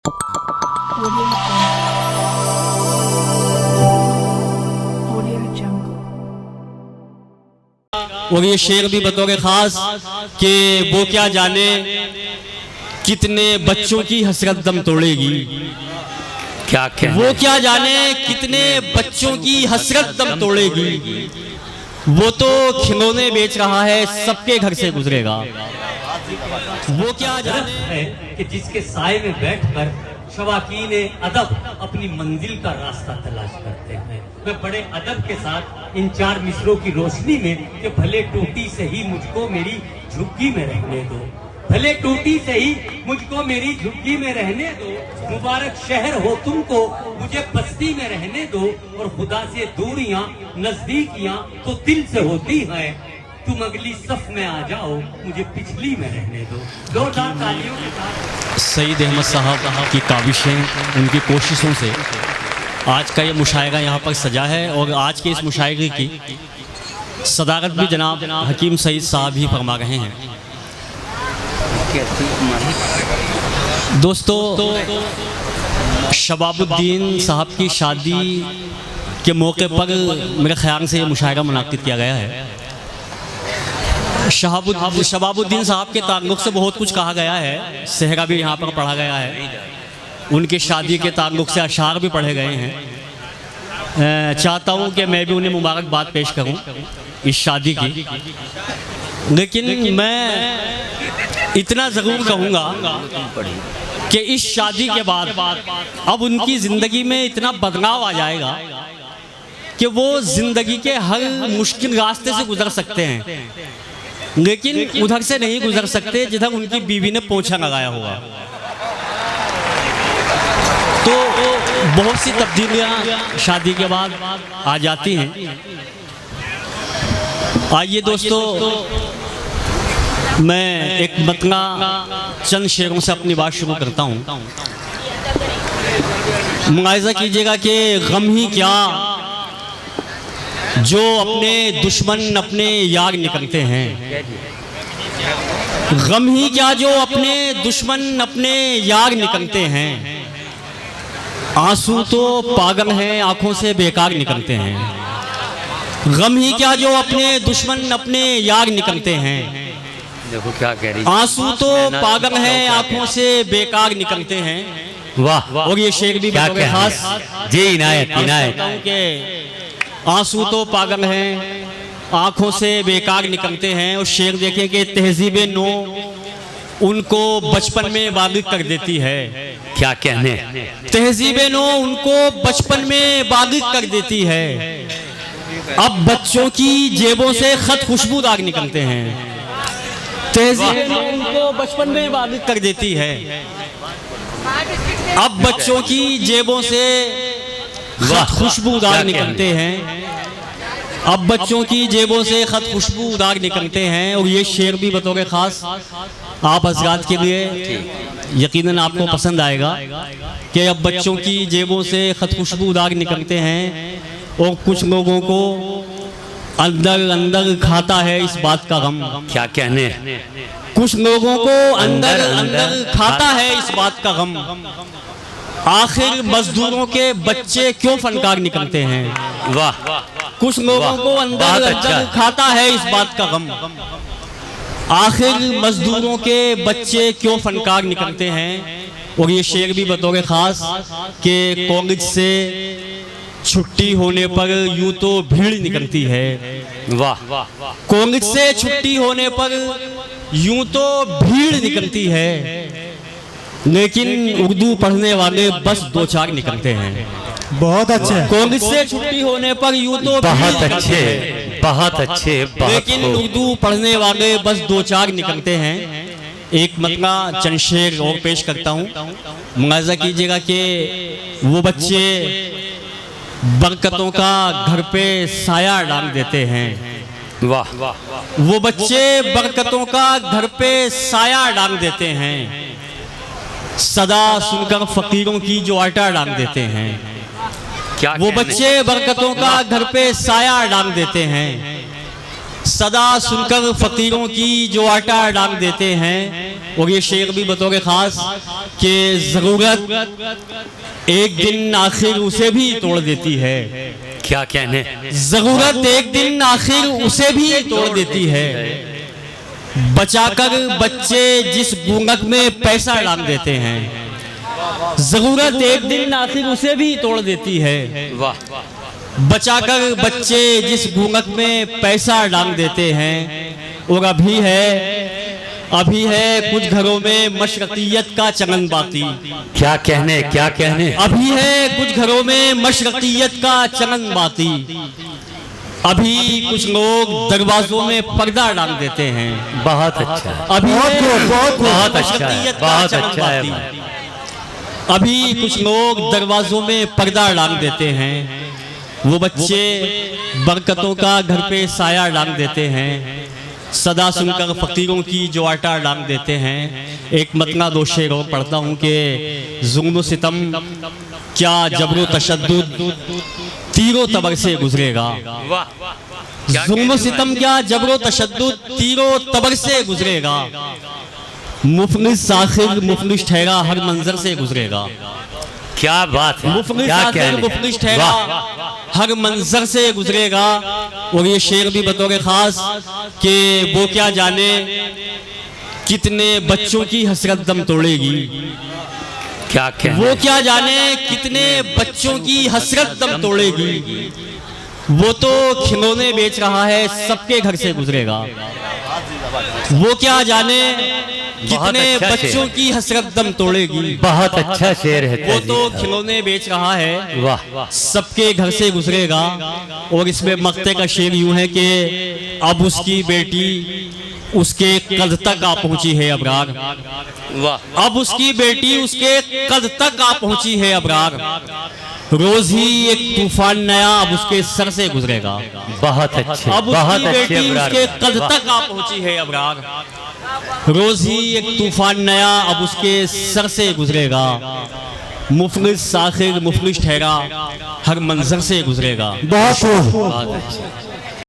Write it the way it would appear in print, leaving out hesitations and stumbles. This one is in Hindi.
और ये शेर भी बतौर खास कि वो क्या जाने कितने बच्चों की हसरत दम तोड़ेगी। क्या वो क्या जाने कितने बच्चों की हसरत दम तोड़ेगी। वो तो खिलौने बेच रहा है, सबके घर से गुजरेगा। वो क्या जाने है कि जिसके साए में बैठकर शवाकीन अदब अपनी मंजिल का रास्ता तलाश करते हैं। मैं बड़े अदब के साथ इन चार मिसरों की रोशनी में कि भले टूटी से ही मुझको मेरी झुग्गी में रहने दो, भले टूटी से ही मुझको मेरी झुग्गी में रहने दो, मुबारक शहर हो तुमको मुझे बस्ती में रहने दो, और खुदा से दूरियां नजदीकियां तो दिल से होती हैं, तुम अगली सफ में आ जाओ मुझे पिछली में रहने दो। जोरदार तालियों के साथ सईद अहमद साहब की काविशें, उनकी कोशिशों से आज का ये मुशायरा यहाँ पर सजा है। और आज के इस मुशायरे की सदारत भी जनाब हकीम सईद साहब ही फरमा रहे हैं। दोस्तों, शबाबुद्दीन साहब की शादी के मौके पर मेरे ख्याल से ये मुशायरा मुनाकिद किया गया है। शबाबुद्दीन साहब के ताल्लुक़ से बहुत कुछ कहा गया है, सहरा भी यहाँ पर पढ़ा गया है, उनकी शादी के ताल्लुक़ से अशार भी पढ़े गए हैं। चाहता हूँ कि मैं भी उन्हें मुबारकबाद पेश करूँ इस शादी की, लेकिन मैं इतना ज़रूर कहूँगा कि इस शादी के बाद अब उनकी ज़िंदगी में इतना बदलाव आ जाएगा कि वो ज़िंदगी के हर मुश्किल रास्ते से गुजर सकते हैं, लेकिन उधर से नहीं गुजर सकते जिधर उनकी बीवी ने पोछा लगाया हुआ। तो बहुत सी तब्दीलियां शादी के बाद आ जाती हैं। आइए दोस्तों, मैं एक मतला चंद शेरों से अपनी बात शुरू करता हूँ। मुआयजा कीजिएगा कि गम ही क्या जो अपने दुश्मन अपने यार निकलते हैं, गम ही क्या जो अपने दुश्मन अपने यार निकलते हैं, आंसू तो पागल हैं आंखों से बेकार निकलते हैं। गम ही क्या जो अपने दुश्मन अपने यार निकलते हैं, देखो क्या कह रही, आंसू तो पागल हैं आंखों से बेकार निकलते हैं। वाह। और ये शेर भी बतौर खास जी इनायत इनायत के आंसू तो पागल हैं आंखों से बेकार निकलते हैं। और शेर देखें कि तहजीब नो उनको बचपन में बालिग कर देती है। क्या कहने, तहजीब नो उनको बचपन में बालिग कर देती है। अब बच्चों की जेबों से खत खुशबूदार निकलते हैं। तहजीब नो उनको बचपन में बालिग कर देती है। अब बच्चों की जेबों से खत खुशबूदार निकलते हैं। अब बच्चों की जेबों से खत खुशबूदार निकलते हैं। और ये शेर भी बतौर खास आप हज़रात के लिए यकीनन आपको पसंद आएगा कि अब बच्चों की जेबों से खत खुशबूदार निकलते हैं, और कुछ लोगों को अंदर अंदर खाता है इस बात का गम। क्या कहने, कुछ लोगों को अंदर अंदर खाता है इस बात का गम। आखिर मजदूरों के बच्चे क्यों फनकार निकलते हैं। वाह। कुछ लोगों को अंदर अंदर खाता है इस बात का गम। आखिर मजदूरों के बच्चे क्यों फनकार निकलते हैं। और ये शेर भी बतौर खास कि कॉलेज से छुट्टी होने पर यूं तो भीड़ निकलती है। वाह। कॉलेज से छुट्टी होने पर यूं तो भीड़ निकलती है, लेकिन उर्दू पढ़ने वाले बस दो चार निकलते हैं। बहुत अच्छे। कॉलेज से छुट्टी होने पर यूं तो बहुत अच्छे, बहुत अच्छे, लेकिन उर्दू पढ़ने वाले बस दो चार निकलते हैं। एक मतला चंद शेर और पेश करता हूँ। मुआयजा कीजिएगा कि वो बच्चे बरकतों का घर पे साया डाल देते हैं। वाह। वो बच्चे बरकतों का घर पे साया डाल देते हैं, सदा सुनकर फकीरों की जो आटा डाल देते हैं। क्या वो बच्चे बरकतों का घर पे साया डाल देते हैं, सदा सुनकर फकीरों की जो आटा डाल देते हैं। और ये शेर भी बतौर खास कि ज़रूरत एक दिन आखिर उसे भी तोड़ देती है। क्या कहने, ज़रूरत एक दिन आखिर उसे भी तोड़ देती है, बचाकर बच्चे जिस गुंगक में पैसा डाल देते हैं। ज़रूरत एक दिन आखिर उसे भी तोड़ देती है, वाह, बचाकर बच्चे जिस गुंगक में पैसा डाल देते हैं। और अभी है कुछ घरों में मशरक़ियत का चलन बाकी। क्या कहने, क्या कहने, अभी है कुछ घरों में मशरक़ियत का चलन बाकी। अभी कुछ लोग दरवाजों में पर्दा डाल देते हैं। बहुत अच्छा, अभी बहुत अच्छा है, मशरक़ियत का बहुत चलन अच्छा है। बाकी। अभी कुछ लोग दरवाजों में पर्दा डाल देते हैं। वो बच्चे बरकतों का घर पे साया डाल देते हैं, सदा सुनकर फकीरों की जो आटा डाल देते हैं। एक मतला दो शेर पढ़ता हूँ कि जुल्म सितम क्या जबरो तशद्दुद तीरों तबर से गुजरेगा। जुल्म सितम क्या जबरो तशद्दुद तीरों तबर से गुजरेगा। मुफलिस आखिर मुफलिस ठहरा हर मंजर से गुजरेगा। क्या बात है, मुफलिस क्या आखिर कहने, मुफलिस ठहरा हर मंजर से गुजरेगा। और ये शेर भी बतौर खास कि वो क्या जाने कितने बच्चों की हसरत दम तोड़ेगी। क्या कहने, वो क्या जाने कितने बच्चों की हसरत दम तोड़ेगी। वो तो खिलौने बेच रहा है, सबके घर से गुजरेगा। वो क्या जाने कितने अच्छा बच्चों की हसरत दम तोड़ेगी। बहुत अच्छा शेर है। वो तो खिलौने बेच रहा है, वाह, सबके घर से गुजरेगा। और इसमें मक्ते का शेर यूं है कि अब उसकी बेटी उसके कद तक आ पहुंची है अबरार। वाह, अब उसकी बेटी उसके कद तक आ पहुंची है अबरार। रोज ही एक तूफान नया अब उसके सर से गुजरेगा। बहुत अच्छे, अब बहुत उसकी अच्छे बेटी अबरार। उसके कद तक आ पहुंची है अबरार। रोज ही एक तूफान नया अब उसके सर से गुजरेगा। मुफलिस आखिर मुफलिस ठहरा हर मंजर से गुजरेगा। बहुत अच्छा।